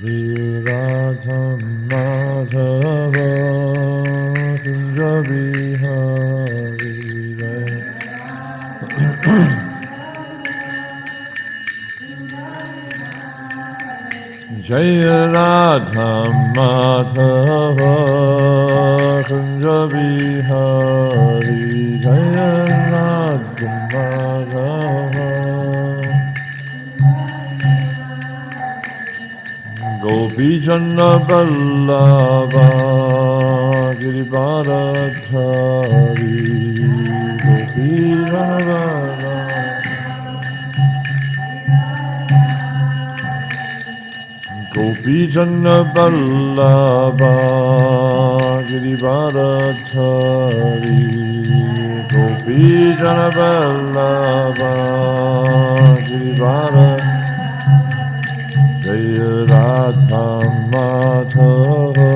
Radha Madhava Kunja Bihari Jaya Radha Madhava Kunja Bihari Jaya Radha Madhava Gopi Jana Vallabha Girivardhari Gopi Jana Gopi Jana Vallabha Girivardhari Gopi Jana Vallabha Girivardhari Jaya Radha Madhava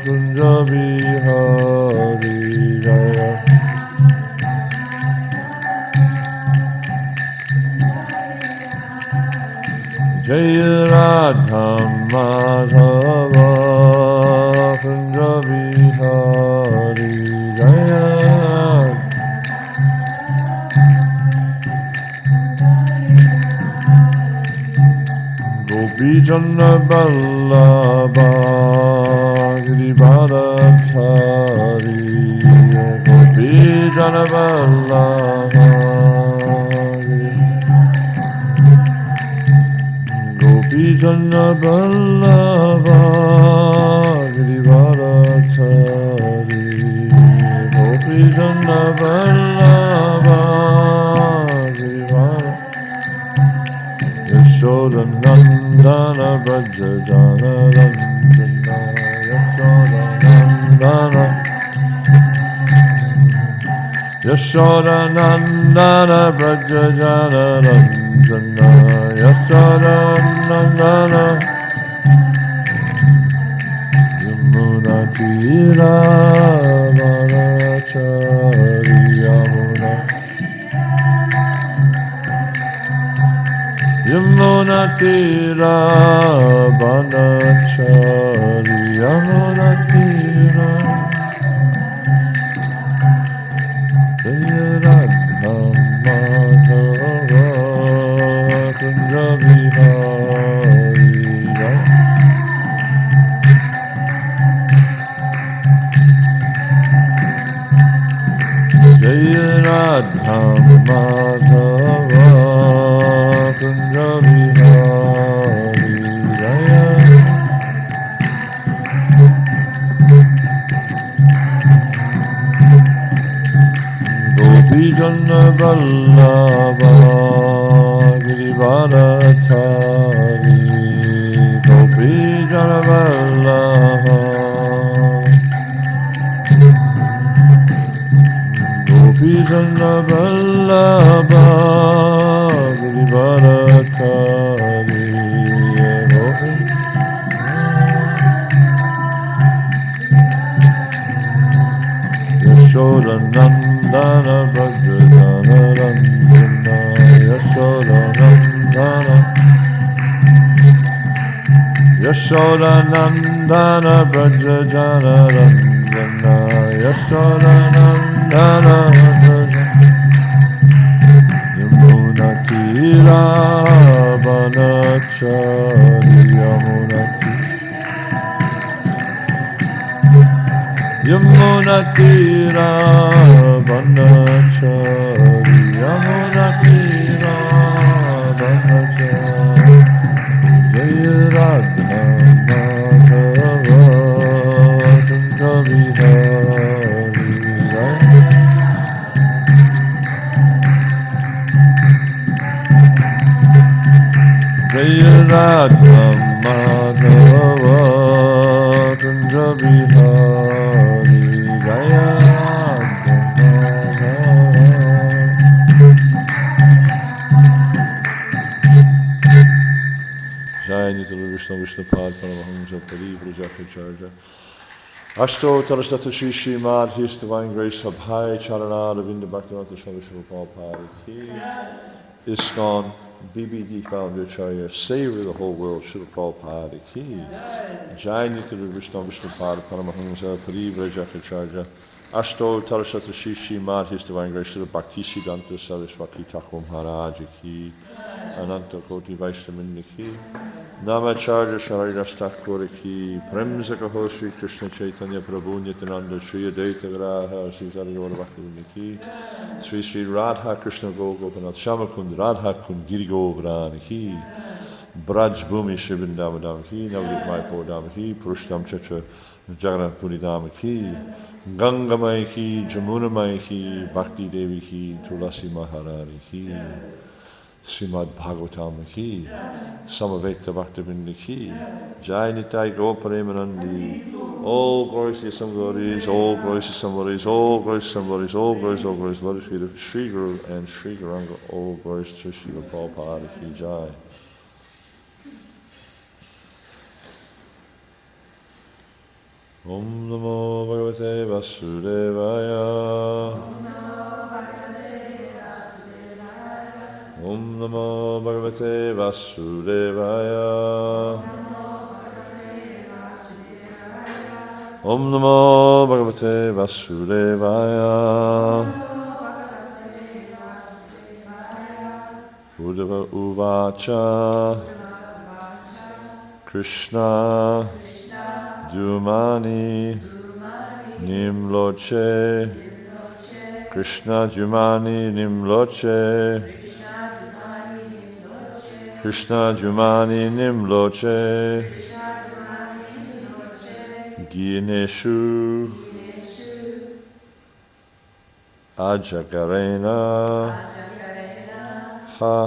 Kunja Bihari Jaya Jaya Radha Madhava Kunja Bihari Jaya Gopi Jana Vallabha Girivardhari Gopi Jana Vallabha Gopi Jana Vallabha Girivardhari Gopi Jana Vallabha Girivardhari Yashoda Nandana Vrajajana Randana Yashoda Nandana Vrajajana Randana Yashoda Nandana Yamuna Tira Varachari Yamuna Yamuna Tira Vanachari Yamuna Tira Jaya Radha Madhava Kunja Bihari Jaya Radha Madhava Kunja Bihari Jaya Gopi Jana Vallabha Girivardhari Gopi Jana Vallabha Gopi Jana Vallabha Girivardhari Gopi Yashoda Nandana Vrajajana Randana Yashoda Nandana Yashoda Nandana Vrajajana Randana Yashoda Nandana Yamuna Tira Vanachari Yamuna Yamuna Tira Vanachari Yamuna Tira Vanachari Jaya Radha Madhava Kunja Bihari Jaya Radha Madhava Kunja Bihari Jaya Jai Nitya Vishnu Vishnu Pad Paramahamsa Pari Vrajaka Charja Ashto Tarashtata Shri Srimad His Divine Grace Abhay Charana Ravinda Bhaktivinoda Swami Prabhupada Ki ISKCON, BBD founder Acharya, savior of the whole world, Srila Prabhupada ki. Jai Nitya Vishnu Vishnu Pada Paramahamsa Parivrajakacharya. Ashto Tarasata Shishi Mad, His Divine Grace, Srila Bhakti Siddhanta Saraswati Thakur Maharaj ki. Ananta Koti Vaishnavinda ki. Namacharya Sharidas Thakur ki. Premsaka Sri Krishna Chaitanya Prabhu Nityananda Shri Advaita Graha Sri Saraswati Bhakti ki. Sri Sri Radha Krishna Gopinath Shamakund Radha Kund Giri Govardhana ki. Braj Bhumi Shivindam ki. Navrit Maipo Dam ki. Purushtam Chatra Jagannath Puri Dam ki. Ganga Mai ki. Jamuna Mai ki. Bhakti Devi ki. Tulasi Maharani ki. Srimad Bhagavatam ki. Samaveta Bhaktivinoda ki. Jai Nitai Goparemanandi. All glories to some glories, all glories to some glories, all glories to some glories, all glories, glories to Sri Guru and Sri Garanga, all glories to Srila Prabhupada ki Jai. Om Namo Bhagavate Vasudevaya. Om Namo Bhagavate Vasudevaya. Om Namo Bhagavate Vasudevaya. Uddhava Uvacha. Krishna Dumani Nimloche. Krishna Dumani Nimloche. Krishna Dumani Nimloche. Gineshu Ajagarena Ha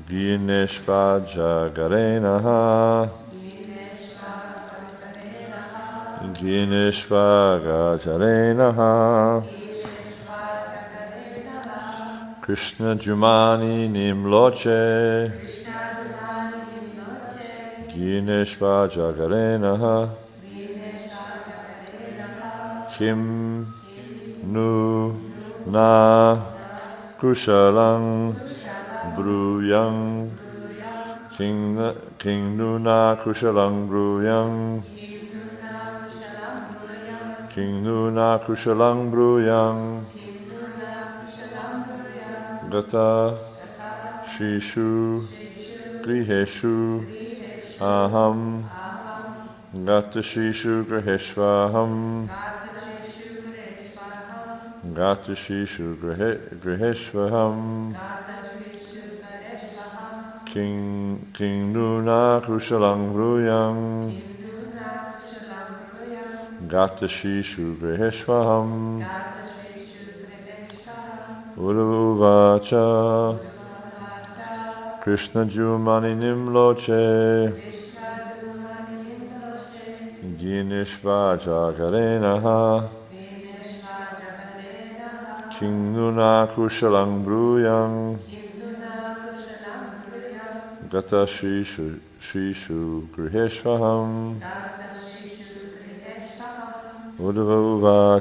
Gineshva Jagarena Ha Gineshva Gajarena Ha Krishna Jumani Nimloche Gineshva Jagarena Ha Kim Nu Na Kushalang Bruyang King Nu Na Kushalang Bruyang King Nu Na Kushalang Bruyang Gata Shishu Griheshu Aham Gata Shishu Griheshvaham Gata Shishu Griheshvaham King Nuna Kushalang Bruyang Gata Shishu Griheshvaham Uruvacha Krishna Jumani Nimloche Gineshva Jagarenaha Kinguna Kushalang Bruyang Gata Shishu Griheshvaham Uddhava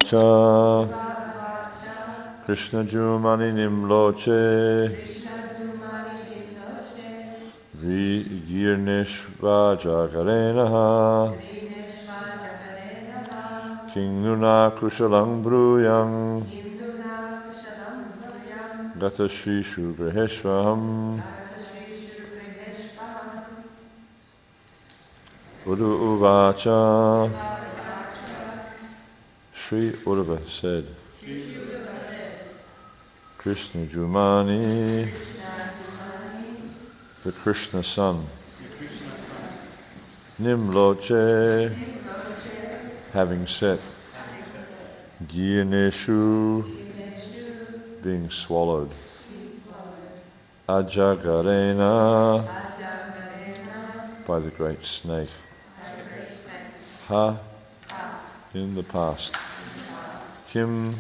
Krishna Jumani Nimloche Girneshva Jagarenaha Kinguna Kushalang Bruyang Gata Shishu Griheshvaham Uddhava Sri Uddhava said, Krishna Jumani, the Krishna son, Nimloche, having set, Gyaneshu, being swallowed, Ajagarena, by the great snake, Ha, in the past, Kim,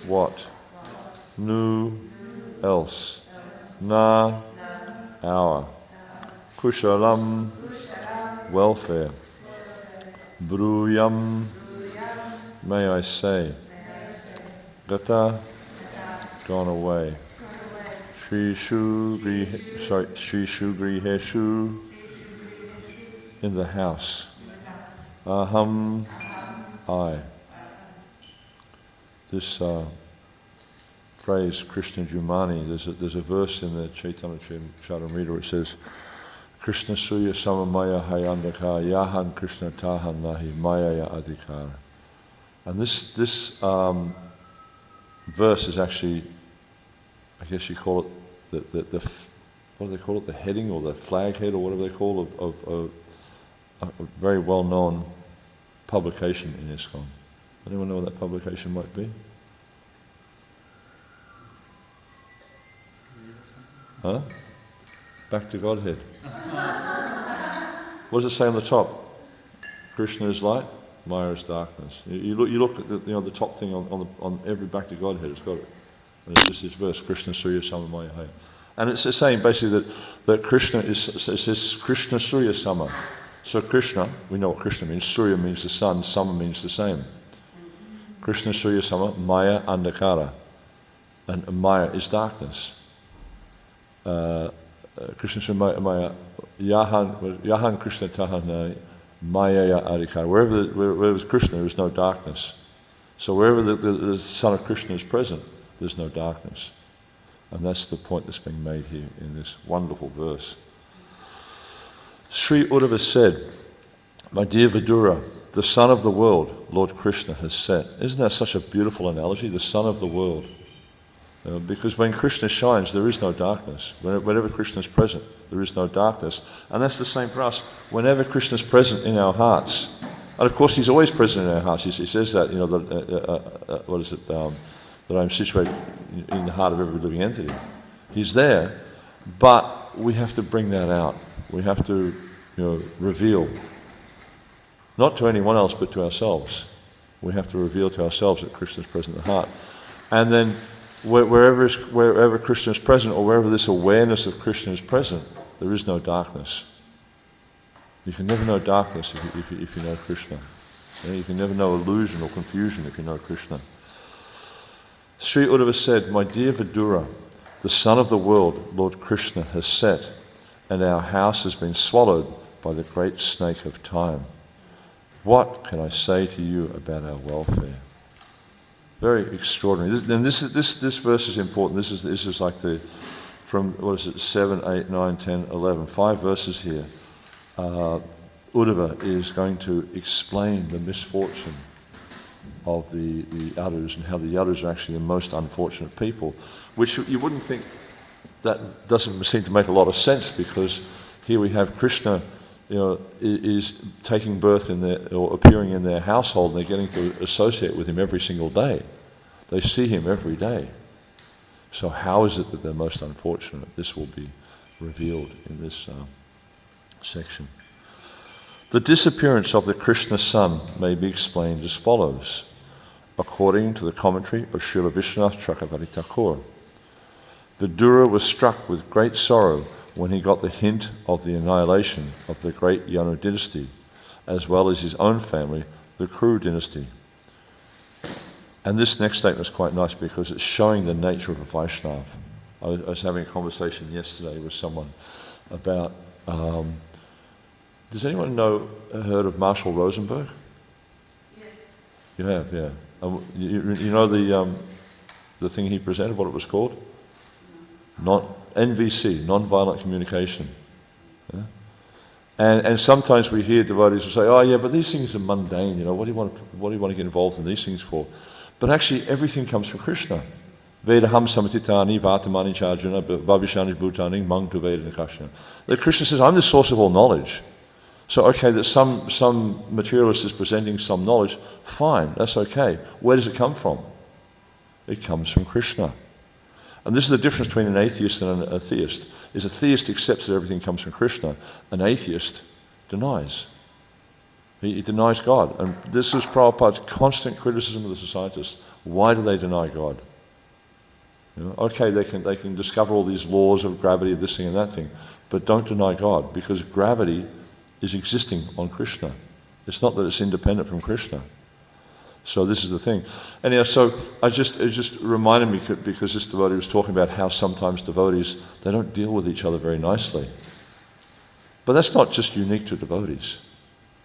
what, Nu, else, Na, our, Kushalam, welfare, Bruyam, may I say, Gata, gone away, Shri Shugriheshu, in the house. Aham, I. This phrase, Krishna Jumani, there's a verse in the Chaitanya Charitamrita where it says, Krishna Suya Samamaya Hayandaka Yahan Krishna Tahan Nahi Mayaya Adhikara. And this verse is actually, I guess you call it the what do they call it, the heading or the flag head or whatever they call of a very well-known publication in ISKCON. Anyone know what that publication might be? Huh? Back to Godhead. What does it say on the top? Krishna is light, Maya is darkness. You look at the top thing on every Back to Godhead. It's got it, and it's just this verse: Krishna Surya Sama Maya Haya. And it's saying basically that Krishna is, it says Krishna Surya Sama. So Krishna, we know what Krishna means. Surya means the sun. Sama means the same. Krishna Surya Sama, Maya Andakara, and Maya is darkness. Krishna Surya Maya Yahan Krishna Tahana Maya Adhikara. Wherever there's Krishna, there is no darkness. So wherever the Son of Krishna is present, there's no darkness. And that's the point that's being made here in this wonderful verse. Sri Uddhava said, my dear Vidura, the sun of the world, Lord Krishna has set. Isn't that such a beautiful analogy? The sun of the world. Because when Krishna shines, there is no darkness. Whenever Krishna is present, there is no darkness. And that's the same for us. Whenever Krishna is present in our hearts, and of course he's always present in our hearts. He says that, that I'm situated in the heart of every living entity. He's there, but we have to bring that out. We have to, reveal, not to anyone else, but to ourselves. We have to reveal to ourselves that Krishna is present in the heart. And then wherever Krishna is present, or wherever this awareness of Krishna is present, there is no darkness. You can never know darkness if you know Krishna. You can never know illusion or confusion if you know Krishna. Sri Uddhava said, my dear Vidura, the sun of the world, Lord Krishna, has set, and our house has been swallowed by the great snake of time. What can I say to you about our welfare? Very extraordinary. And this verse is important. This is like from 7, 8, 9, 10, 11, 5 verses here. Uddhava is going to explain the misfortune of the Yadus and how the Yadus are actually the most unfortunate people, which you wouldn't think, that doesn't seem to make a lot of sense, because here we have Krishna, is taking birth in or appearing in their household, and they're getting to associate with him every single day. They see him every day. So how is it that they're most unfortunate? This will be revealed in this section. The disappearance of the Krishna sun may be explained as follows, according to the commentary of Srila Vishwanath Chakravarti Thakur. Vidura was struck with great sorrow when he got the hint of the annihilation of the great Yanu dynasty, as well as his own family, the Kuru dynasty. And this next statement is quite nice because it's showing the nature of a Vaishnava. I was having a conversation yesterday with someone about, does anyone heard of Marshall Rosenberg? Yes. You have, yeah. You know the thing he presented, what it was called? NVC, non-violent communication. Yeah? And sometimes we hear devotees who say, "Oh yeah, but these things are mundane. What do you want to get involved in these things for?" But actually, everything comes from Krishna. Vedaham samatitani vatamani charjana bhavishani bhutani mang tu veda nakashana. That Krishna says, "I'm the source of all knowledge." So okay, that some materialist is presenting some knowledge, fine, that's okay. Where does it come from? It comes from Krishna. And this is the difference between an atheist and a theist. Is a theist accepts that everything comes from Krishna. An atheist denies. He denies God. And this is Prabhupada's constant criticism of the scientists. Why do they deny God? Okay, they can discover all these laws of gravity, this thing and that thing, but don't deny God, because gravity is existing on Krishna. It's not that it's independent from Krishna. So this is the thing. Anyhow, so it just reminded me, because this devotee was talking about how sometimes devotees, they don't deal with each other very nicely. But that's not just unique to devotees.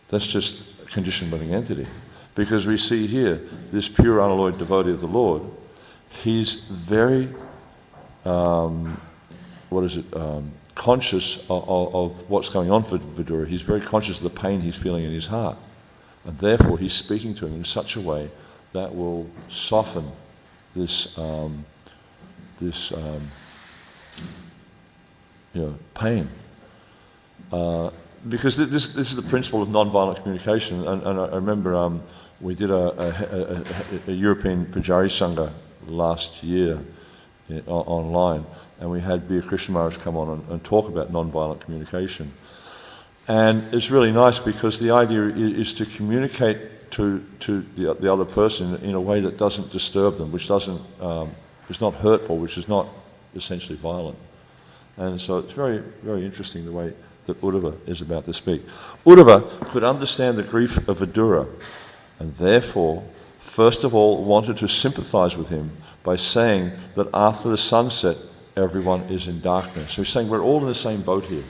That's just a conditioned living entity. Because we see here, this pure unalloyed devotee of the Lord, he's very, conscious of what's going on for Vidura. He's very conscious of the pain he's feeling in his heart. And therefore he's speaking to him in such a way that will soften this pain. Because this is the principle of non-violent communication. And I remember we did a European Pujari Sangha last year online, and we had Bir Krishna Maharaj come on and talk about non-violent communication. And it's really nice because the idea is to communicate to the other person in a way that doesn't disturb them, which doesn't is not hurtful, which is not essentially violent. And so it's very, very interesting the way that Uddhava is about to speak. Uddhava could understand the grief of Vidura, and therefore, first of all, wanted to sympathize with him by saying that after the sunset, everyone is in darkness. So he's saying we're all in the same boat here.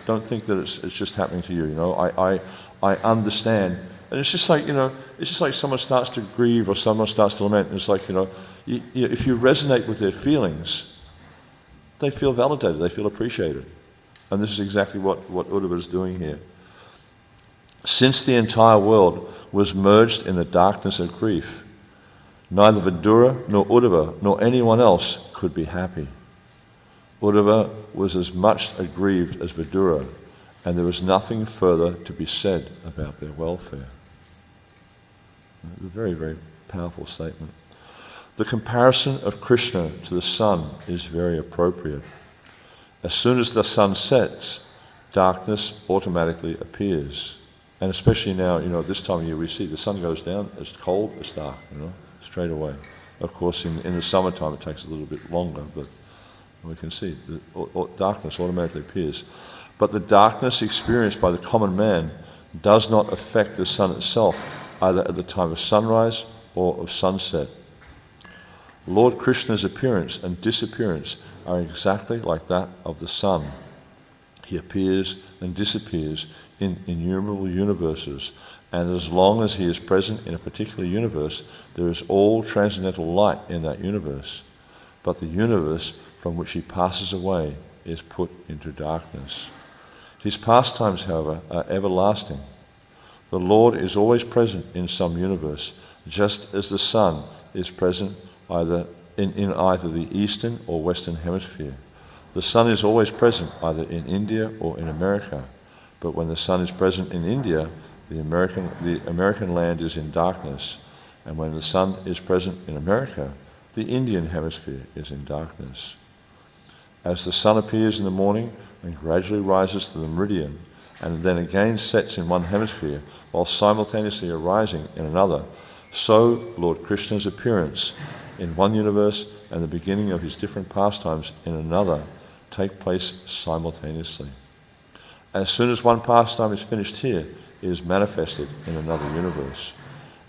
Don't think that it's just happening to you. I understand, and it's just like someone starts to grieve or someone starts to lament. And it's like if you resonate with their feelings, they feel validated, they feel appreciated, and this is exactly what Uddhava is doing here. Since the entire world was merged in the darkness of grief, neither Vidura nor Uddhava nor anyone else could be happy. Uddhava was as much aggrieved as Vidura, and there was nothing further to be said about their welfare. A very, very powerful statement. The comparison of Krishna to the sun is very appropriate. As soon as the sun sets, darkness automatically appears. And especially now, this time of year, we see the sun goes down, it's cold, it's dark, straight away. Of course, in the summertime, it takes a little bit longer, but we can see the darkness automatically appears. But the darkness experienced by the common man does not affect the sun itself, either at the time of sunrise or of sunset. Lord Krishna's appearance and disappearance are exactly like that of the sun. He appears and disappears in innumerable universes, and as long as he is present in a particular universe, there is all transcendental light in that universe. But the universe from which he passes away is put into darkness. His pastimes, however, are everlasting. The Lord is always present in some universe, just as the sun is present either in either the eastern or western hemisphere. The sun is always present either in India or in America, but when the sun is present in India, the American land is in darkness, and when the sun is present in America, the Indian hemisphere is in darkness. As the sun appears in the morning and gradually rises to the meridian, and then again sets in one hemisphere while simultaneously arising in another, so Lord Krishna's appearance in one universe and the beginning of his different pastimes in another take place simultaneously. As soon as one pastime is finished here, it is manifested in another universe.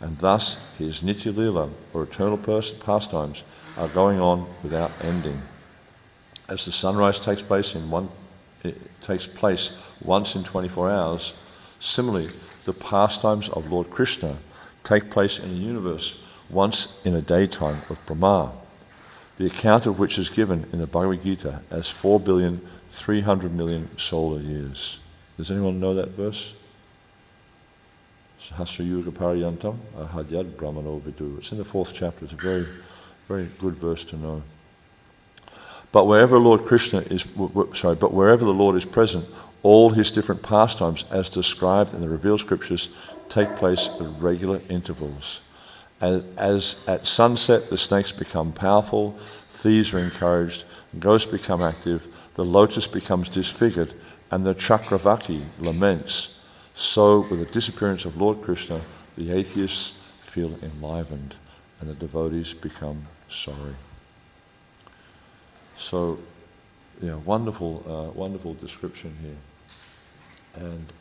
And thus his Nitya Lila, or eternal pastimes, are going on without ending. As the sunrise takes place once in 24 hours, similarly, the pastimes of Lord Krishna take place in a universe once in a daytime of Brahma, the account of which is given in the Bhagavad Gita as 4,300,000,000 solar years. Does anyone know that verse? Sahasra Yuga Pariyantam Ahadyad Brahmano Vidu. It's in the 4th chapter. It's a very, very good verse to know. But wherever the Lord is present, all his different pastimes, as described in the revealed scriptures, take place at regular intervals. As at sunset the snakes become powerful, thieves are encouraged, ghosts become active, the lotus becomes disfigured, and the Chakravaki laments, so with the disappearance of Lord Krishna, the atheists feel enlivened, and the devotees become sorry. So, wonderful description here. And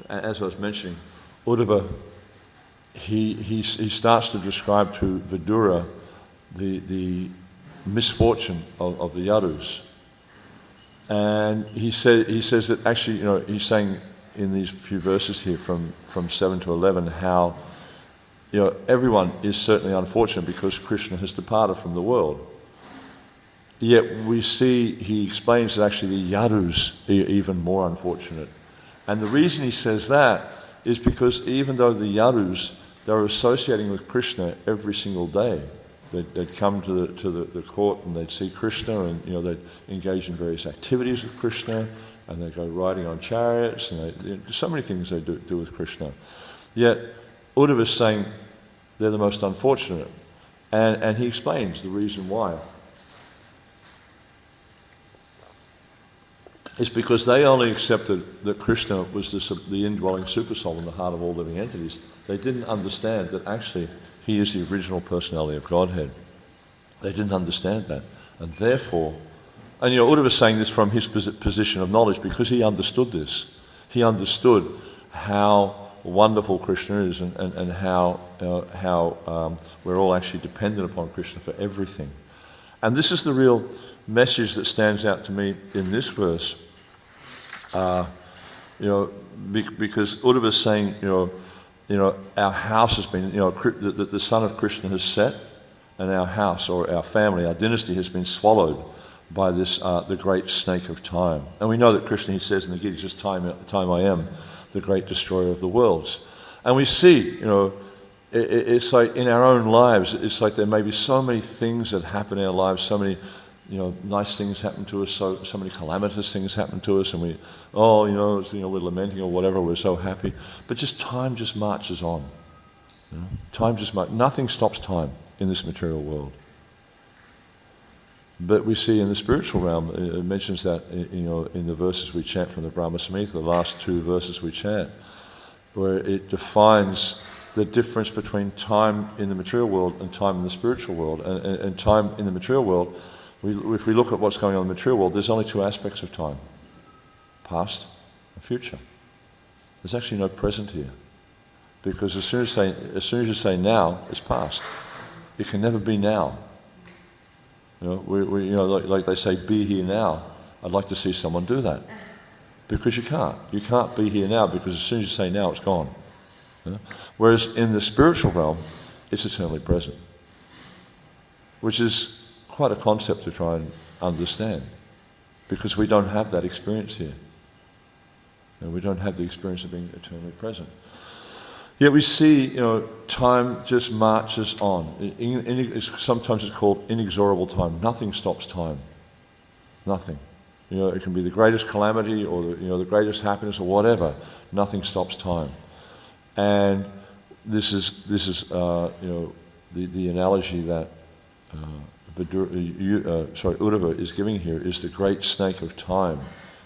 as I was mentioning, Uddhava he starts to describe to Vidura the misfortune of the Yadus. And he says that actually, he's saying in these few verses here from 7 to 11 how everyone is certainly unfortunate because Krishna has departed from the world. Yet we see, he explains that actually the Yadus are even more unfortunate. And the reason he says that is because even though the Yadus, they're associating with Krishna every single day. They'd come to the court and they'd see Krishna, and they'd engage in various activities with Krishna, and they'd go riding on chariots, and so many things they do with Krishna. Yet Uddhava is saying they're the most unfortunate, and he explains the reason why. It's because they only accepted that Krishna was the indwelling supersoul in the heart of all living entities. They didn't understand that actually he is the original personality of Godhead. They didn't understand that. And therefore, and Uddhava was saying this from his position of knowledge because he understood this. He understood how wonderful Krishna is and how we're all actually dependent upon Krishna for everything. And this is the real message that stands out to me in this verse. Because Uddhava is saying, our house has been, the sun of Krishna has set, and our house or our family, our dynasty has been swallowed by this, the great snake of time. And we know that Krishna, he says in the Gita, just time I am, the great destroyer of the worlds. And we see, it's like in our own lives, it's like there may be so many things that happen in our lives, so many nice things happen to us, so many calamitous things happen to us, and we're lamenting or whatever, we're so happy. But time just marches on. Time just nothing stops time in this material world. But we see in the spiritual realm, it mentions that in the verses we chant from the Brahma Samhita, the last two verses we chant, where it defines the difference between time in the material world and time in the spiritual world. And time in the material world, if we look at what's going on in the material world, there's only two aspects of time: past and future. There's actually no present here, because as soon as you say now, it's past. It can never be now. Like they say, be here now. I'd like to see someone do that, because you can't. You can't be here now, because as soon as you say now, it's gone. Whereas in the spiritual realm, it's eternally present, which is quite a concept to try and understand, because we don't have that experience here. We don't have the experience of being eternally present. Yet we see, time just marches on. Sometimes it's called inexorable time. Nothing stops time. Nothing. It can be the greatest calamity or the greatest happiness or whatever. Nothing stops time. And this is the analogy that Uddhava is giving here is the great snake of time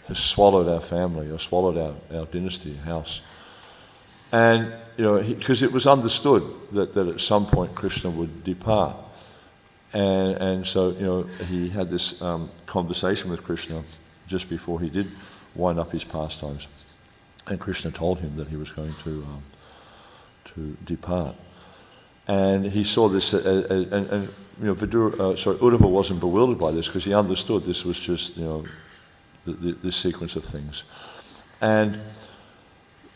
has swallowed our family or swallowed our dynasty, house. And, because it was understood that at some point Krishna would depart. And so, he had this conversation with Krishna just before he did wind up his pastimes. And Krishna told him that he was going to depart. And he saw this, Uddhava wasn't bewildered by this, because he understood this was just, this sequence of things. And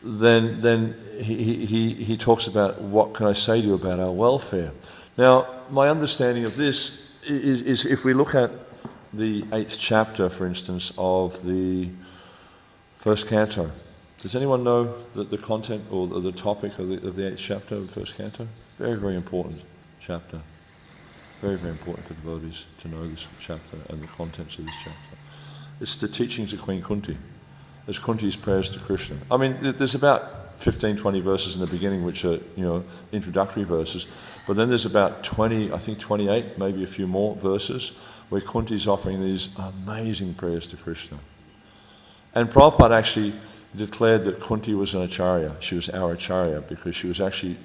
then he talks about, what can I say to you about our welfare? Now, my understanding of this is if we look at the 8th chapter, for instance, of the first canto. Does anyone know the content or the topic of the 8th chapter of the first canto? Very, very important chapter. Very, very important for devotees to know this chapter and the contents of this chapter. It's the teachings of Queen Kunti. It's Kunti's prayers to Krishna. I mean, there's about 15, 20 verses in the beginning which are, introductory verses, but then there's about 20, I think 28, maybe a few more verses where Kunti's offering these amazing prayers to Krishna. And Prabhupada actually declared that Kunti was an acharya. She was our acharya because she was actually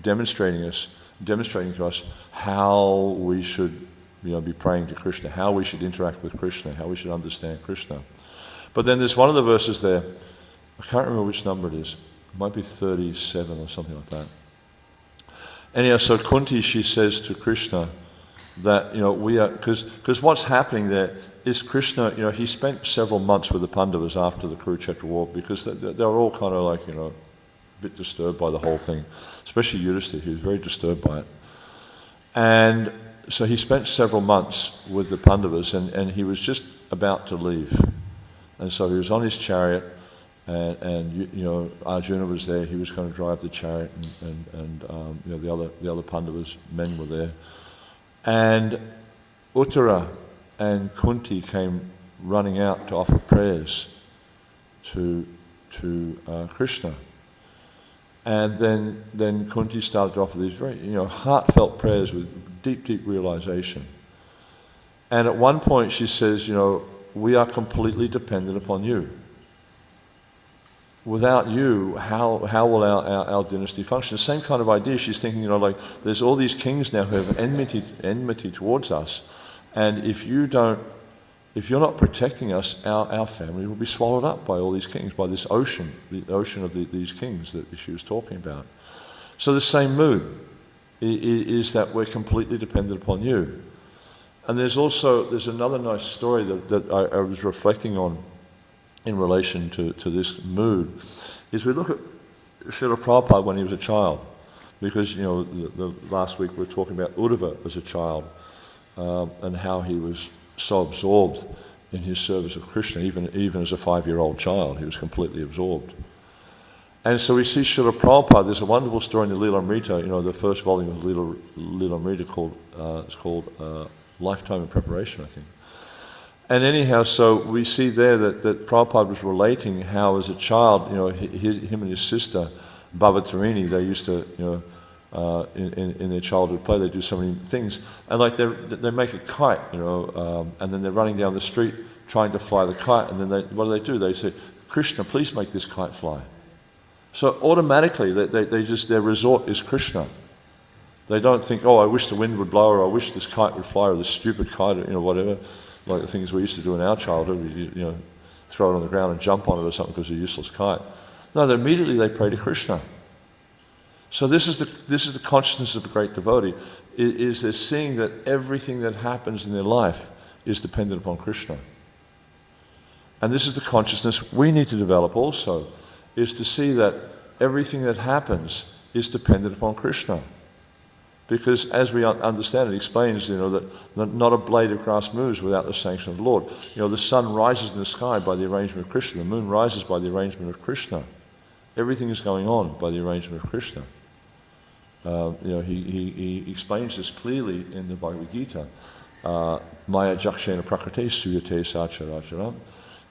demonstrating to us how we should be praying to Krishna, how we should interact with Krishna, how we should understand Krishna. But then there's one of the verses there, I can't remember which number it is. It might be 37 or something like that. Anyhow, so Kunti, she says to Krishna that, we are, because what's happening there is Krishna, he spent several months with the Pandavas after the Kurukshetra war, because they were all kind of like, a bit disturbed by the whole thing, especially Yudhishthira. He was very disturbed by it. And so he spent several months with the Pandavas, and he was just about to leave. And so he was on his chariot, and Arjuna was there. He was going to drive the chariot, and the other Pandavas men were there. And Uttara and Kunti came running out to offer prayers to Krishna. And then Kunti started to offer these very heartfelt prayers with deep, deep realization. And at one point she says, we are completely dependent upon you. Without you, how will our dynasty function? The same kind of idea. She's thinking, like there's all these kings now who have enmity towards us, and if you're not protecting us, our family will be swallowed up by all these kings, by this ocean, the ocean of these kings that she was talking about. So the same mood is that we're completely dependent upon you. And there's another nice story that I was reflecting on in relation to this mood, is we look at Srila Prabhupada when he was a child, because the last week we were talking about Uddhava as a child, and how he was so absorbed in his service of Krishna, even as a 5-year-old child, he was completely absorbed. And so we see Srila Prabhupada. There's a wonderful story in the Lilamrita, the first volume of Lilamrita called Lifetime in Preparation, I think. And anyhow, so we see there that Prabhupada was relating how as a child, him and his sister, Bhavatarini, they used to, in their childhood play, they do so many things. And like they make a kite, and then they're running down the street trying to fly the kite, and then what do? They say, Krishna, please make this kite fly. So automatically, their resort is Krishna. They don't think, I wish the wind would blow, or I wish this kite would fly, or this stupid kite, whatever. Like the things we used to do in our childhood, we throw it on the ground and jump on it or something because it's a useless kite. No, immediately they pray to Krishna. So this is the consciousness of a great devotee, is they're seeing that everything that happens in their life is dependent upon Krishna. And this is the consciousness we need to develop also, is to see that everything that happens is dependent upon Krishna. Because as we understand it, explains, that not a blade of grass moves without the sanction of the Lord. The sun rises in the sky by the arrangement of Krishna. The moon rises by the arrangement of Krishna. Everything is going on by the arrangement of Krishna. He explains this clearly in the Bhagavad Gita. Maya jakshena prakrite suyate sacharacharam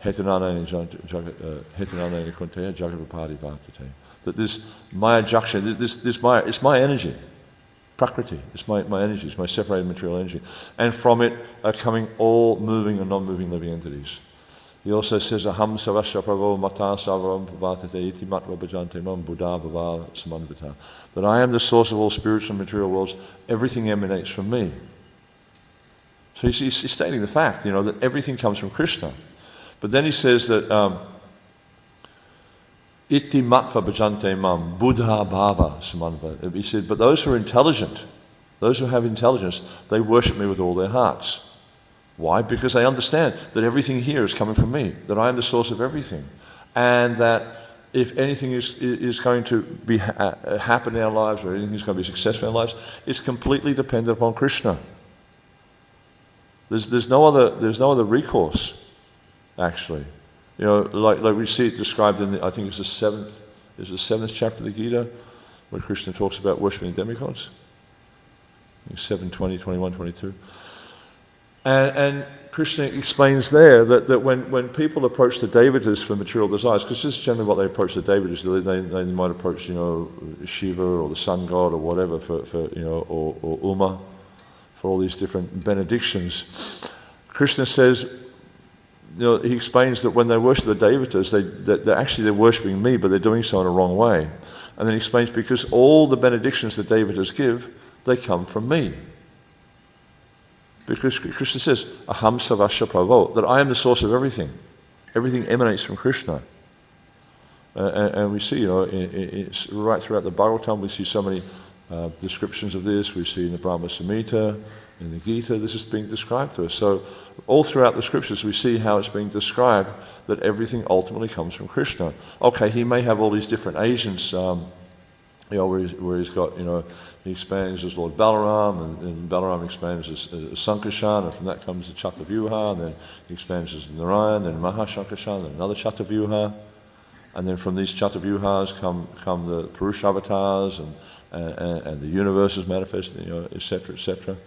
hetananayana kunteya jagatapadi bhaktate. That this Maya jakshena, this Maya, it's my energy. Prakriti, it's my energy, it's my separated material energy. And from it are coming all moving and non-moving living entities. He also says, Aham savasya pravo mata savaram pavatate iti matva bhajante mam buddha bhava samanvita. That I am the source of all spiritual and material worlds, everything emanates from me. So he's stating the fact, that everything comes from Krishna. But then he says that, Iti matva bhajante mam, buddha bhava samanva. He said, but those who are intelligent, those who have intelligence, they worship me with all their hearts. Why? Because they understand that everything here is coming from me, that I am the source of everything. And that if anything is going to be happen in our lives, or anything is going to be successful in our lives, it's completely dependent upon Krishna. There's no other recourse, actually. Like we see it described in I think it's the seventh chapter of the Gita, where Krishna talks about worshipping demigods. 7, 20, 21, 22. And Krishna explains there that when people approach the devatas for material desires, because this is generally what they approach the devatas, they might approach Shiva or the sun god or whatever or Uma for all these different benedictions. Krishna says, he explains that when they worship the devatas, they're worshipping me, but they're doing so in a wrong way. And then he explains, because all the benedictions the devatas give, they come from me. Because Krishna says, Aham savasya pravo, that I am the source of everything. Everything emanates from Krishna. And we see, it's right throughout the Bhagavatam, we see so many descriptions of this. We see in the Brahma Samhita, in the Gita, this is being described to us. So all throughout the scriptures we see how it's being described that everything ultimately comes from Krishna. Okay, he may have all these different agents, where he's got, he expands as Lord Balaram, and Balaram expands as Sankarshan, and from that comes the Chatavyuha, and then he expands as Narayan, then Mahashankarshan, then another Chatavyuha, and then from these Chatavyuhas come the Purushavatars, and the universe is manifested, etc., etc.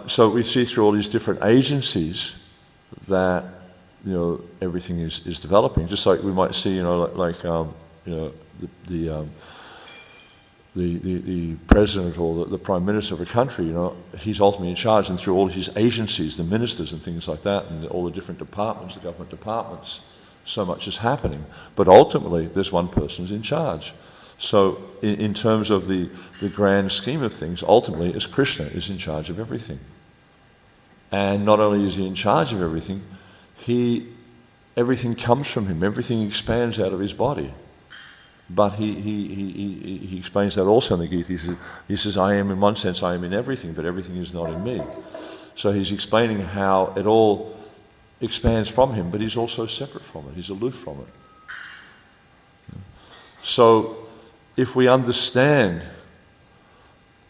So we see through all these different agencies that everything is developing. Just like we might see, the president or the prime minister of a country, he's ultimately in charge, and through all his agencies, the ministers and things like that, and all the different departments, the government departments, so much is happening. But ultimately, there's one person's in charge. So in terms of the grand scheme of things, ultimately, it's Krishna is in charge of everything. And not only is he in charge of everything, everything comes from him, everything expands out of his body. But he explains that also in the Gita. He says, I am in one sense, I am in everything, but everything is not in me. So he's explaining how it all expands from him, but he's also separate from it. He's aloof from it. So if we understand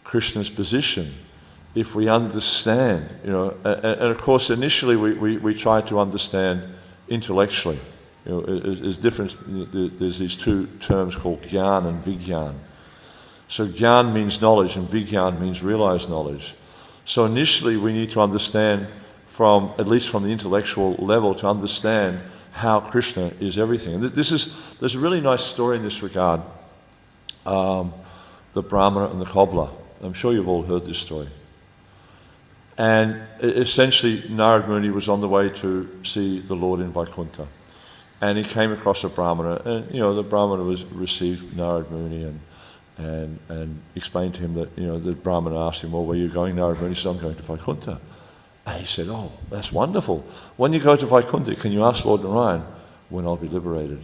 Krishna's position, if we understand, and of course initially we try to understand intellectually. There's these two terms called Gyan and Vigyan. So Gyan means knowledge and Vigyan means realized knowledge. So initially we need to understand at least from the intellectual level, to understand how Krishna is everything. And there's a really nice story in this regard. The Brahmana and the cobbler. I'm sure you've all heard this story. And essentially Narad Muni was on the way to see the Lord in Vaikuntha. And he came across a Brahmana, and the Brahmana received Narad Muni and explained to him that, the Brahmana asked him, well, where are you going, Narad Muni? He said, I'm going to Vaikuntha. And he said, oh, that's wonderful. When you go to Vaikuntha, can you ask Lord Narayan when I'll be liberated?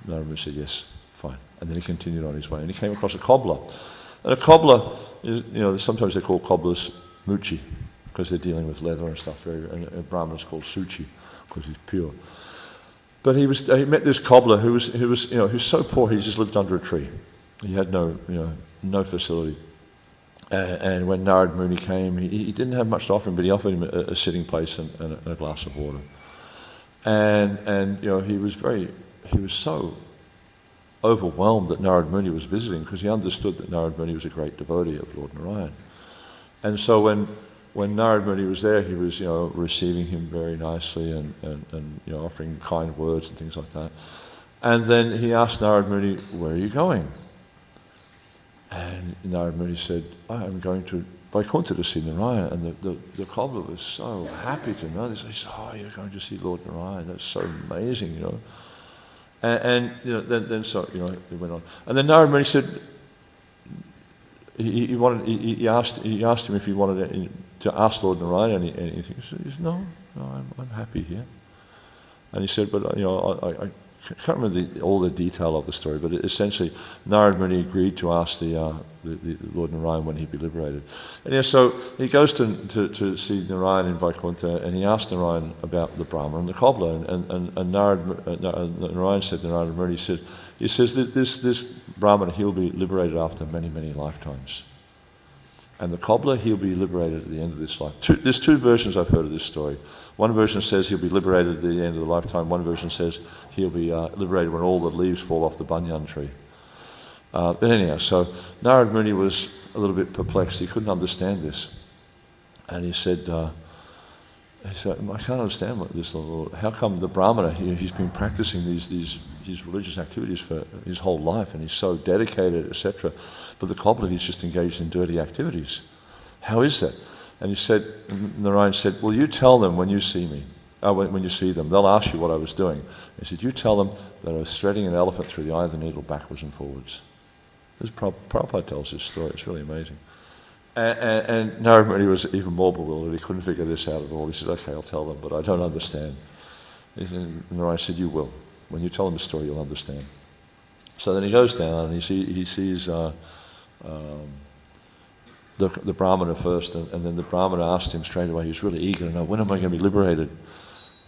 Narad Muni said, yes, fine. And then he continued on his way, and he came across a cobbler. And a cobbler is, sometimes they're called cobblers muchi, because they're dealing with leather and stuff. And a Brahman is called suchi, because he's pure. But he met this cobbler who was so poor he just lived under a tree. He had no facility. And when Narad Muni came, he didn't have much to offer him, but he offered him a sitting place and a glass of water. And he was so overwhelmed that Narad Muni was visiting, because he understood that Narad Muni was a great devotee of Lord Narayan. And so when Narad Muni was there, he was receiving him very nicely and offering kind words and things like that. And then he asked Narad Muni, where are you going? And Narad Muni said, I am going to Vaikuntha to see Narayan. And the cobbler was so happy to know this. He said, oh, you're going to see Lord Narayan. That's so amazing, And then it went on. And then Narad Muni said, he asked him if he wanted to ask Lord Narayan anything. He said, no, I'm happy here. And he said, but I can't remember all the detail of the story, but essentially Narad Muni agreed to ask the Lord Narayan when he'd be liberated. And so he goes to see Narayan in Vaikuntha, and he asked Narayan about the Brahma and the cobbler, and Narayan said to Narad Muni, he says that this Brahmana, he'll be liberated after many, many lifetimes. And the cobbler, he'll be liberated at the end of this life. There's two versions I've heard of this story. One version says he'll be liberated at the end of the lifetime. One version says he'll be liberated when all the leaves fall off the banyan tree. But anyhow, so Narad Muni was a little bit perplexed. He couldn't understand this. And he said, I can't understand what this Lord. How come the Brahmana, he's been practicing these religious activities for his whole life, and he's so dedicated, etc. But the cobbler, he's just engaged in dirty activities. How is that? And Narayan said, well, you tell them when you see me, when you see them, they'll ask you what I was doing. He said, you tell them that I was threading an elephant through the eye of the needle backwards and forwards. This Prabhupada tells this story. It's really amazing. And Narad Muni was even more bewildered. He couldn't figure this out at all. He said, okay, I'll tell them, but I don't understand. And Narayan said, you will. When you tell them the story, you'll understand. So then he goes down and he sees the Brahmana first, and then the Brahmana asked him straight away, he's really eager to know, when am I going to be liberated?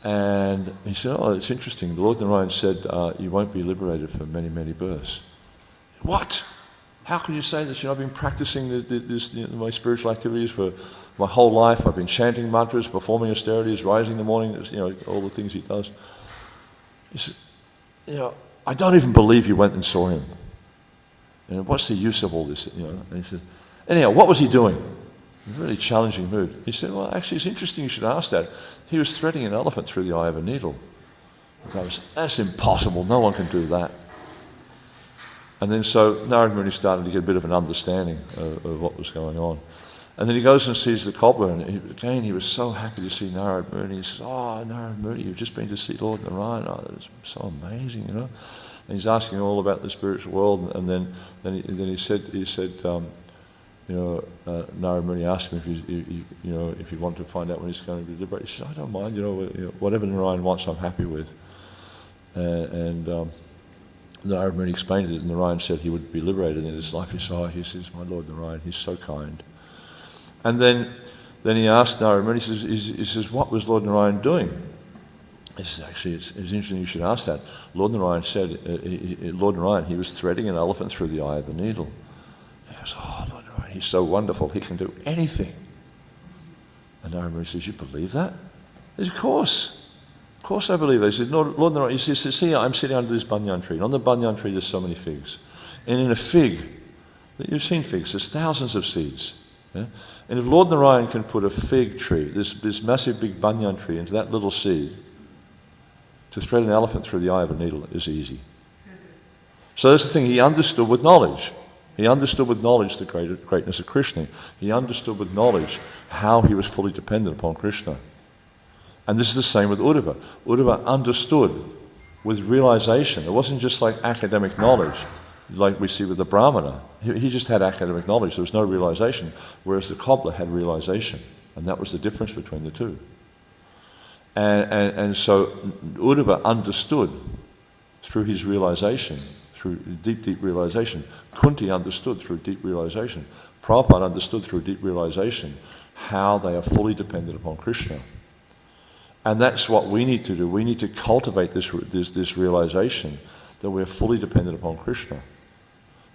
And he said, oh, it's interesting, the Lord Narayan said, you won't be liberated for many, many births. What? How can you say this? I've been practicing my spiritual activities for my whole life. I've been chanting mantras, performing austerities, rising in the morning, all the things he does. He said, I don't even believe you went and saw him. What's the use of all this? And he said, anyhow, what was he doing? In a really challenging mood. He said, well, actually, it's interesting you should ask that. He was threading an elephant through the eye of a needle. That's impossible. No one can do that. And then so Narada Muni started to get a bit of an understanding of what was going on. And then he goes and sees the cobbler, and again, he was so happy to see Narada Muni. He says, oh, Narada Muni, you've just been to see Lord Narayan. Oh, that's so amazing, And he's asking all about the spiritual world, and then he said, Narada Muni asked him if he wanted to find out when he's going to be liberated. He said, I don't mind, whatever Narayan wants, I'm happy with. Narada Muni explained it, and Narayan said he would be liberated in his life. He says, my Lord Narayan, he's so kind. And then he asked Narada Muni, he says, what was Lord Narayan doing? He says, actually, it's interesting you should ask that. Lord Narayan said, he was threading an elephant through the eye of the needle. He goes, oh, Lord Narayan, he's so wonderful, he can do anything. And Narada Muni says, you believe that? He says, of course I believe it. He said, Lord Narayan, he says, see, I'm sitting under this banyan tree. And on the banyan tree, there's so many figs. And in a fig, you've seen figs, there's thousands of seeds. Yeah? And if Lord Narayan can put a fig tree, this massive big banyan tree, into that little seed, to thread an elephant through the eye of a needle is easy. So that's the thing, he understood with knowledge. He understood with knowledge the greatness of Krishna. He understood with knowledge how he was fully dependent upon Krishna. And this is the same with Uddhava. Uddhava understood with realization. It wasn't just like academic knowledge, like we see with the Brahmana. He just had academic knowledge. There was no realization, whereas the cobbler had realization. And that was the difference between the two. And so Uddhava understood through his realization, through deep realization. Kunti understood through deep realization. Prabhupada understood through deep realization how they are fully dependent upon Krishna. And that's what we need to do. We need to cultivate this realization that we're fully dependent upon Krishna.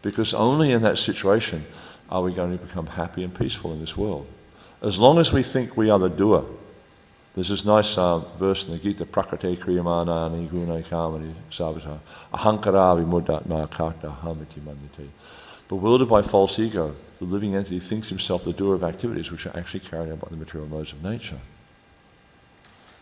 Because only in that situation are we going to become happy and peaceful in this world. As long as we think we are the doer. There's this nice verse in the Gita, Prakrate kriyamanani gunai kamani savita ahankara vimudatma karta hamiti mandite. Bewildered by false ego, the living entity thinks himself the doer of activities which are actually carried out by the material modes of nature.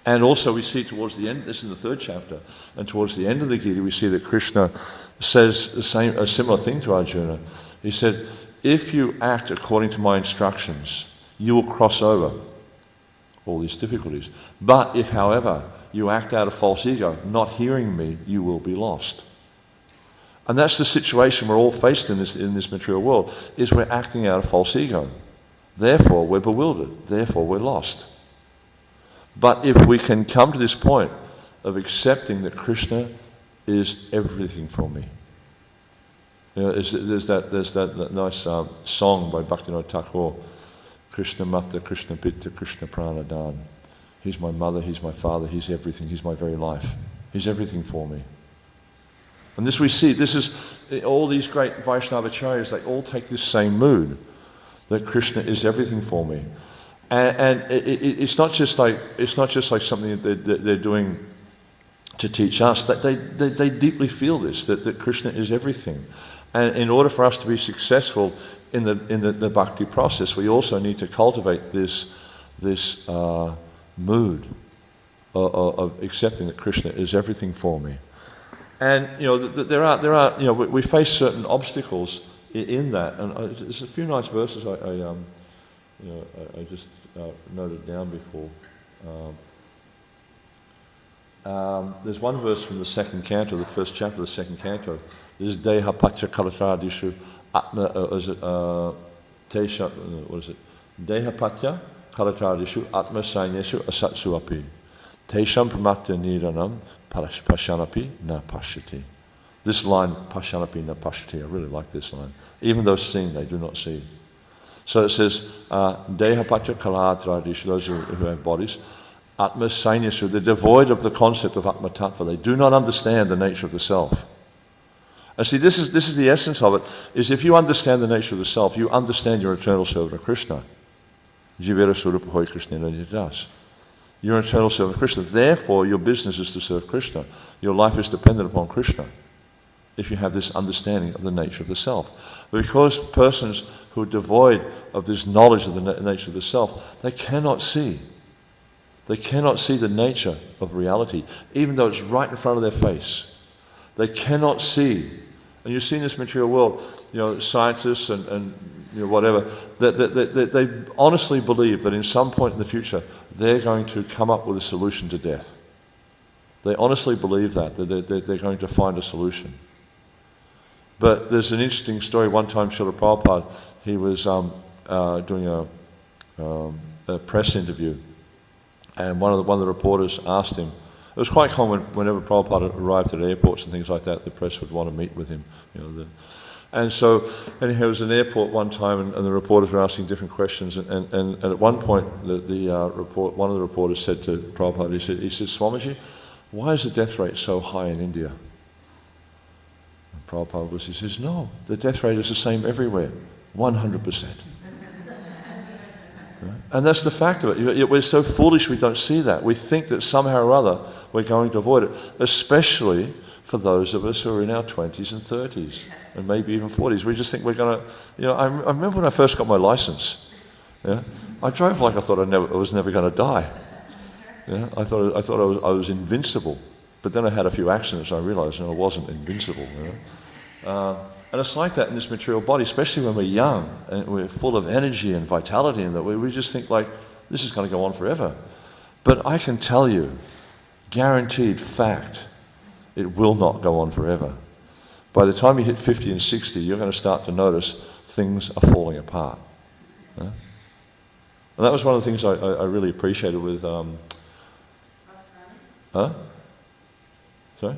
And also we see towards the end, this is the third chapter, and towards the end of the Gita we see that Krishna says a similar thing to Arjuna. He said, if you act according to my instructions, you will cross over all these difficulties. But if, however, you act out of false ego, not hearing me, you will be lost. And that's the situation we're all faced in this material world, is we're acting out of false ego. Therefore, we're bewildered. Therefore, we're lost. But if we can come to this point of accepting that Krishna is everything for me. There's that nice song by Bhaktivinoda Thakur, Krishna Mata, Krishna Pitta, Krishna Pranadan. He's my mother, he's my father, he's everything, he's my very life. He's everything for me. And this we see, this is, all these great Vaishnavacharyas, they all take this same mood, that Krishna is everything for me. And it's not just like something that they're doing to teach us. That they deeply feel this, that Krishna is everything. And in order for us to be successful in the bhakti process, we also need to cultivate this mood of accepting that Krishna is everything for me. And there are we face certain obstacles in that. And there's a few nice verses I just noted down before. There's one verse from the second canto, the first chapter of the second canto. This is Deha Pacha Kalatradishu Atma, Deha Pacha Kalatradishu Atma Sainyeshu Asatsu Api. Tesham Pramatya Niranam Pashanapi Na Pashyati. This line, Pashanapina Pashati, I really like this line. Even though seen, they do not see. So it says, Dehapacha Kalatradish, those who have bodies, Atma Sainyasu, they're devoid of the concept of Atma Tattva. They do not understand the nature of the self. And see, this is the essence of it, is if you understand the nature of the self, you understand your eternal servant of Krishna. Jivera Surupahoy Krishna Nidas. You're an eternal servant of Krishna. Therefore, your business is to serve Krishna. Your life is dependent upon Krishna, if you have this understanding of the nature of the self. But because persons who are devoid of this knowledge of the nature of the self, they cannot see. They cannot see the nature of reality, even though it's right in front of their face. They cannot see. And you see in this material world, scientists and whatever, that they honestly believe that in some point in the future, they're going to come up with a solution to death. They honestly believe that they're going to find a solution. But there's an interesting story. One time, Srila Prabhupada, he was doing a press interview, and one of the reporters asked him. It was quite common whenever Prabhupada arrived at airports and things like that, the press would want to meet with him. And he was in an airport one time, and the reporters were asking different questions. And at one point, one of the reporters said to Prabhupada, he said, Swamiji, why is the death rate so high in India? And Prabhupada he says, no, the death rate is the same everywhere, 100%. And that's the fact of it. We're so foolish we don't see that. We think that somehow or other we're going to avoid it, especially for those of us who are in our 20s and 30s and maybe even 40s. We just think we're going to, I remember when I first got my license, I drove like I thought I was never going to die. I thought I was invincible. But then I had a few accidents and I realized I wasn't invincible. And it's like that in this material body, especially when we're young and we're full of energy and vitality, and that we just think like, this is going to go on forever. But I can tell you, guaranteed fact, it will not go on forever. By the time you hit 50 and 60, you're going to start to notice things are falling apart. And that was one of the things I really appreciated with... Sorry?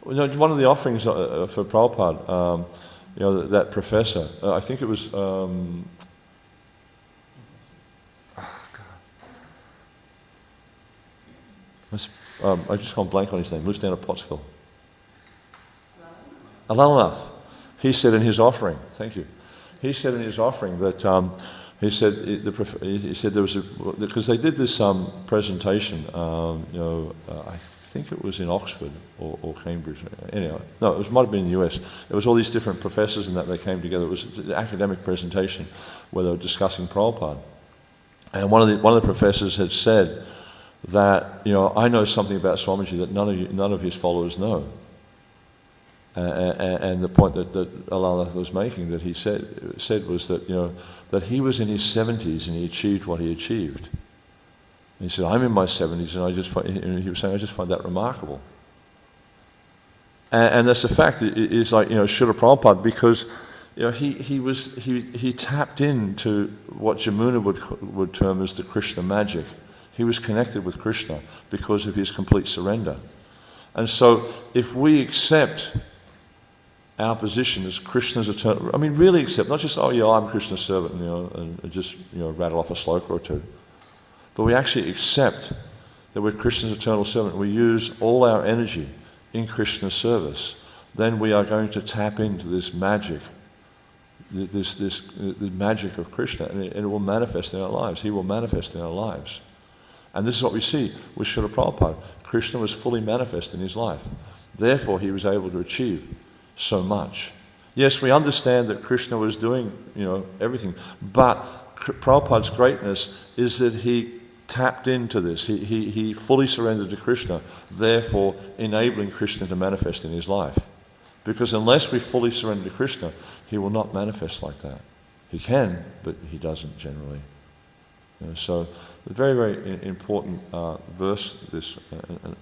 One of the offerings for Prabhupada, that professor, I think it was, I just gone blank on his name, lives down at Pottsville. Alalanath. He said in his offering, thank you, he said in his offering that, he said there was because they did this presentation, I think it was in Oxford or Cambridge. Anyway, no, it might have been in the US. It was all these different professors and that they came together. It was an academic presentation where they were discussing Prabhupada. And one of the professors had said that, I know something about Swamiji that none of his followers know. And the point that Alanath was making, that he said was that, that he was in his 70s and he achieved what he achieved. He said, I'm in my 70s, and he was saying, I just find that remarkable. And that's the fact. It's like, Srila Prabhupada, because he tapped into what Jamuna would term as the Krishna magic. He was connected with Krishna because of his complete surrender. And so if we accept our position as Krishna's eternal, really accept, not just, I'm Krishna's servant, and just, rattle off a sloka or two. But we actually accept that we're Krishna's eternal servant. We use all our energy in Krishna's service. Then we are going to tap into this magic, the magic of Krishna, and it will manifest in our lives. He will manifest in our lives. And this is what we see with Srila Prabhupada. Krishna was fully manifest in his life. Therefore, he was able to achieve so much. Yes, we understand that Krishna was doing, everything, but Prabhupada's greatness is that he tapped into this. He fully surrendered to Krishna, therefore enabling Krishna to manifest in his life. Because unless we fully surrender to Krishna, he will not manifest like that. He can, but he doesn't generally. So, a very, very important verse, this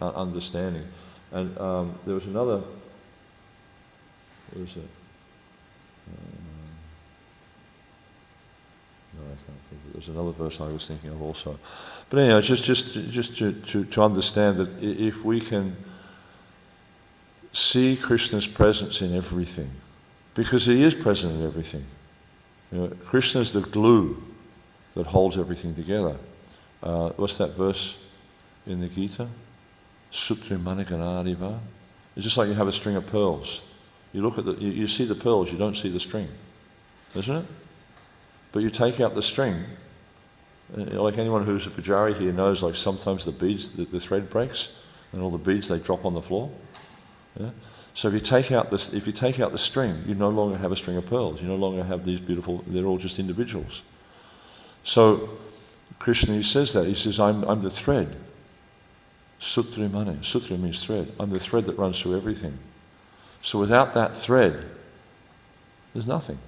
understanding. And there was another, what was it? No, I can't think of it. There's another verse I was thinking of also. But anyhow, just to understand that if we can see Krishna's presence in everything, because he is present in everything. Krishna is the glue that holds everything together. What's that verse in the Gita? Sutri Maniganariva. It's just like you have a string of pearls. You look at you see the pearls, you don't see the string, isn't it? But you take out the string, like anyone who's a pujari here knows, like sometimes the beads, the thread breaks, and all the beads, they drop on the floor. Yeah? So if you take out the string, you no longer have a string of pearls. You no longer have these beautiful, they're all just individuals. So Krishna, he says that. He says, I'm the thread. Sutri Mani. Sutra means thread. I'm the thread that runs through everything. So without that thread, there's nothing.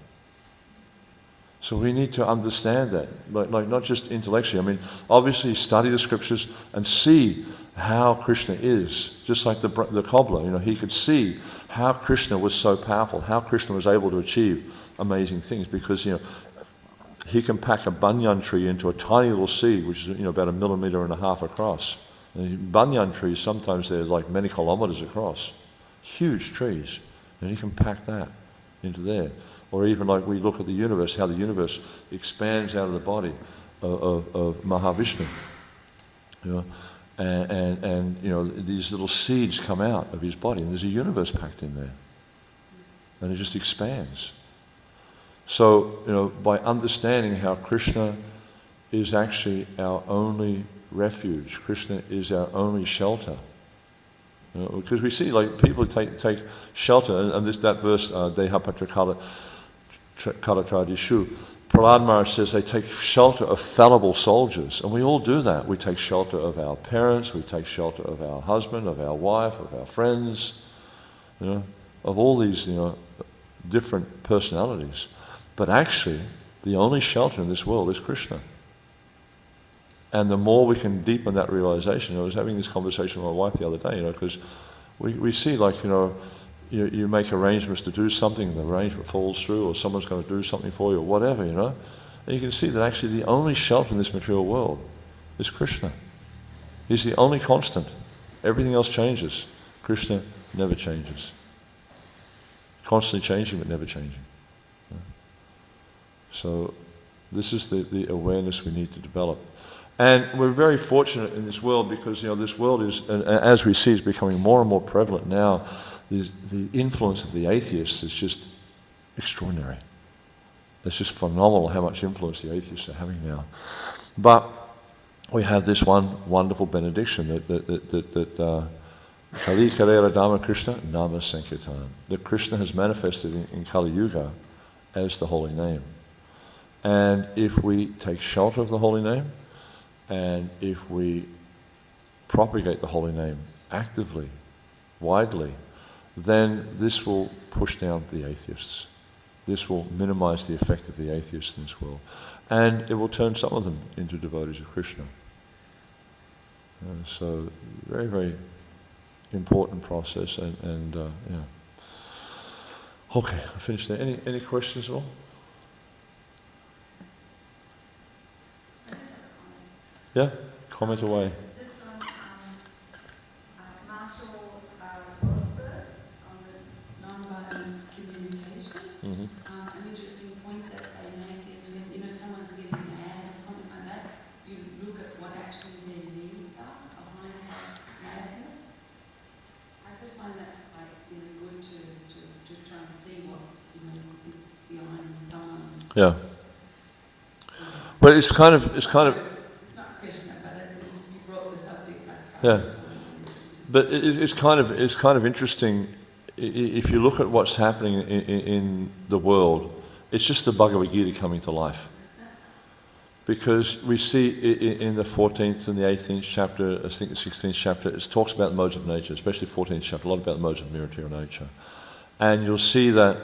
So we need to understand that, like not just intellectually. I mean, obviously study the scriptures and see how Krishna is. Just like the cobbler, he could see how Krishna was so powerful, how Krishna was able to achieve amazing things, because he can pack a banyan tree into a tiny little seed, which is about 1.5 millimeters across. And banyan trees, sometimes they're like many kilometers across. Huge trees, and he can pack that into there. Or even like we look at the universe, how the universe expands out of the body of Mahavishnu. And these little seeds come out of his body, and there's a universe packed in there. And it just expands. So, by understanding how Krishna is actually our only refuge, Krishna is our only shelter. Because we see, like, people take shelter, and that verse, Dehapatra Kalatradishu, Prahlad Maharaj says they take shelter of fallible soldiers, and we all do that. We take shelter of our parents, we take shelter of our husband, of our wife, of our friends, of all these, different personalities. But actually, the only shelter in this world is Krishna. And the more we can deepen that realization, I was having this conversation with my wife the other day, because we see, like, you make arrangements to do something, and the arrangement falls through, or someone's going to do something for you, or whatever, and you can see that actually the only shelter in this material world is Krishna. He's the only constant. Everything else changes. Krishna never changes. Constantly changing, but never changing. So this is the awareness we need to develop. And we're very fortunate in this world, because this world is, as we see, is becoming more and more prevalent now. The influence of the atheists is just extraordinary. It's just phenomenal how much influence the atheists are having now. But we have this one wonderful benediction that Kali Kalera Dhamma Krishna Nama Sankirtan, that Krishna has manifested in Kali Yuga as the holy name. And if we take shelter of the holy name, and if we propagate the holy name actively, widely, then this will push down the atheists. This will minimize the effect of the atheists in this world. And it will turn some of them into devotees of Krishna. So, very, very important process. And Okay, I'll finish there. Any questions at all? Yeah, comment away. Just on Marshall Rosberg on the non-violence communication. Mm-hmm. An interesting point that they make is when someone's getting mad or something like that, you look at what actually their needs are behind that madness. I just find that's quite good to try and see what is behind someone's. Yeah. But it's kind of. Yeah, but it's kind of interesting. If you look at what's happening in the world, it's just the Bhagavad Gita coming to life. Because we see in the 14th and the 18th chapter, I think the 16th chapter, it talks about the modes of nature, especially the 14th chapter, a lot about the modes of material nature. And you'll see that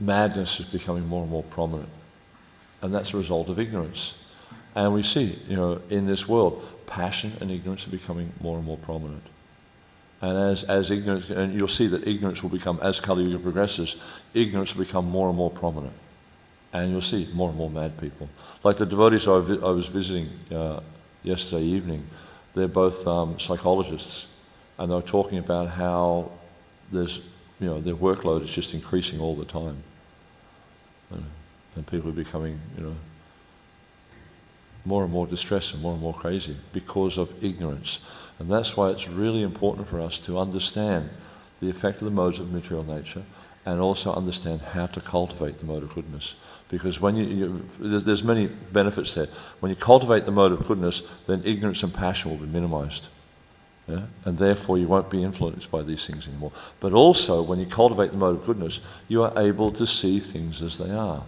madness is becoming more and more prominent. And that's a result of ignorance. And we see, in this world, passion and ignorance are becoming more and more prominent. And as ignorance, and you'll see that ignorance will become, as Kali Yuga progresses, ignorance will become more and more prominent. And you'll see more and more mad people. Like the devotees I was visiting yesterday evening, They're both psychologists, and they're talking about how there's, their workload is just increasing all the time, and people are becoming, more and more distressed and more crazy because of ignorance. And that's why it's really important for us to understand the effect of the modes of material nature, and also understand how to cultivate the mode of goodness. Because when there's many benefits there. When you cultivate the mode of goodness, then ignorance and passion will be minimized. Yeah? And therefore you won't be influenced by these things anymore. But also, when you cultivate the mode of goodness, you are able to see things as they are.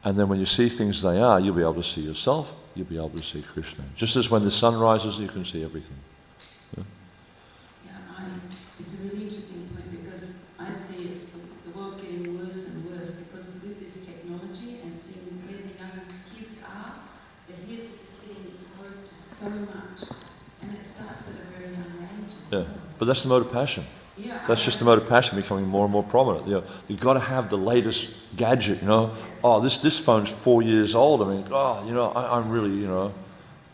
And then when you see things as they are, you'll be able to see yourself, you'll be able to see Krishna. Just as when the sun rises, you can see everything. Yeah, it's a really interesting point, because I see the world getting worse and worse because with this technology and seeing where the young kids are, their heads are just getting exposed to so much, and it starts at a very young age as well. But that's the mode of passion. Yeah, That's just the mode of passion becoming more and more prominent. You've got to have the latest gadget, Oh, this phone's 4 years old. I mean, I'm really,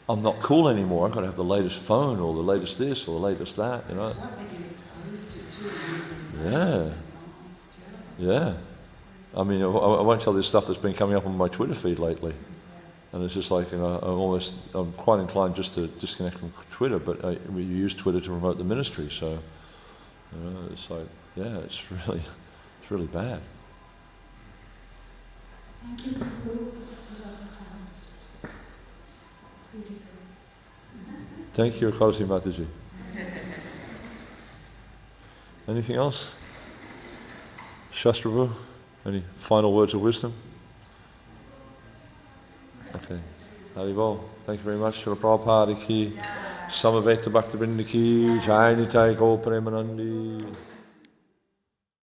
I'm not cool anymore. I've got to have the latest phone, or the latest this, or the latest that, That's what they get exposed to too. Yeah. Yeah. I mean, I won't tell you stuff that's been coming up on my Twitter feed lately. And it's just like, I'm quite inclined just to disconnect from Twitter, but we use Twitter to promote the ministry, so, it's like, it's really bad. Thank you, Guru, for such a lovely class. It's really good. Thank you, Kausi Mataji. Anything else? Shastravu, any final words of wisdom? Okay. Haribol, thank you very much. Srila Prabhupada ki, Samaveta Bhaktivinoda ki, Jai Nitai Gaur Premanandi.